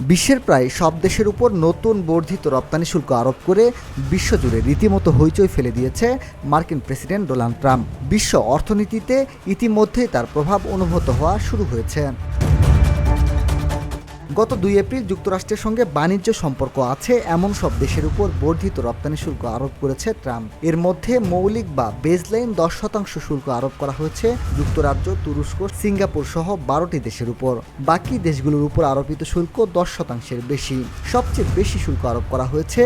বিশ্বের প্রায় সব দেশের উপর নতুন বর্ধিত রপ্তানি শুল্ক আরোপ করে বিশ্বজুড়ে রীতিমতো হইচই ফেলে দিয়েছে মার্কিন প্রেসিডেন্ট ডোনাল্ড ট্রাম্প। বিশ্ব অর্থনীতিতে ইতিমধ্যেই তার প্রভাব অনুভূত হওয়া শুরু হয়েছে। গত ২ এপ্রিল যুক্তরাষ্ট্রের সঙ্গে বাণিজ্য সম্পর্ক আছে এমন সব দেশের উপর বর্ধিত রপ্তানি শুল্ক আরোপ করেছে ট্রাম্প। এর মধ্যে মৌলিক বা বেসলাইন ১০% শুল্ক আরোপ করা হয়েছে যুক্তরাজ্য, তুরস্ক, সিঙ্গাপুর সহ ১২টি দেশের উপর। বাকি দেশগুলোর উপর আরোপিত শুল্ক ১০%-এর বেশি। সবচেয়ে বেশি শুল্ক আরোপ করা হয়েছে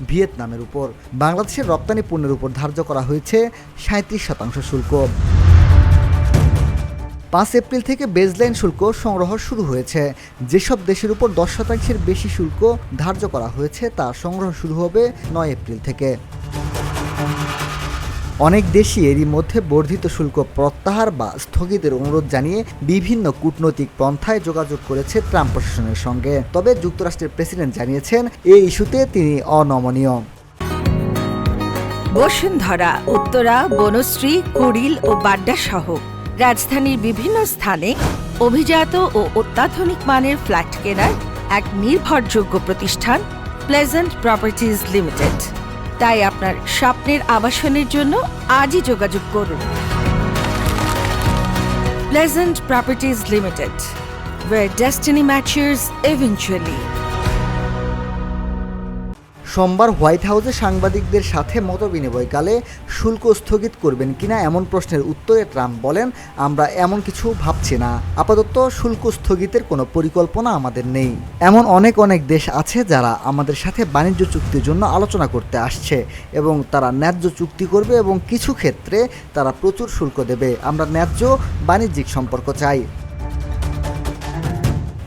ভিয়েতনামের উপর। বাংলাদেশের রপ্তানি পণ্যের উপর ধার্য করা হয়েছে ৩৭% শুল্ক। ৫ এপ্রিল থেকে বেসলাইন শুল্ক সংগ্রহ শুরু হয়েছে। যেসব দেশের উপর ১০%-এর বেশি শুল্ক ধার্য করা হয়েছে তা সংগ্রহ শুরু হবে ৯ এপ্রিল থেকে। অনেক দেশই এরই মধ্যে বর্ধিত শুল্ক প্রত্যাহার বা স্থগিতের অনুরোধ জানিয়ে বিভিন্ন কূটনৈতিক পন্থায় যোগাযোগ করেছে ট্রাম্প প্রশাসনের সঙ্গে। তবে যুক্তরাষ্ট্রের প্রেসিডেন্ট জানিয়েছেন এই ইস্যুতে তিনি অনমনীয়। বসুন্ধরা, উত্তরা, বনশ্রী, কুড়িল ও বাড্ডা সহ রাজধানীর বিভিন্ন স্থানে অভিজাত ও অত্যাধুনিক মানের ফ্ল্যাট কেনার এক নির্ভরযোগ্য প্রতিষ্ঠান প্লেজেন্ট প্রপার্টিজ লিমিটেড। তাই আপনার স্বপ্নের আবাসনের জন্য আজই যোগাযোগ করুন। Pleasant properties limited, where destiny matches eventually। সোমবার হোয়াইট হাউসে সাংবাদিকদের সাথে মতবিনিময়কালে শুল্ক স্থগিত করবেন কিনা এমন প্রশ্নের উত্তরে ট্রাম্প বলেন, আমরা এমন কিছু ভাবছি না। আপাতত শুল্ক স্থগিতের কোনো পরিকল্পনা আমাদের নেই। এমন অনেক দেশ আছে যারা আমাদের সাথে বাণিজ্য চুক্তির জন্য আলোচনা করতে আসছে এবং তারা ন্যায্য চুক্তি করবে এবং কিছু ক্ষেত্রে তারা প্রচুর শুল্ক দেবে। আমরা ন্যায্য বাণিজ্যিক সম্পর্ক চাই।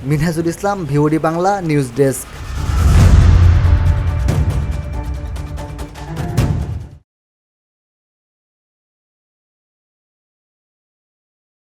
মিনহাজুল ইসলাম, ভিওডি বাংলা নিউজ ডেস্ক।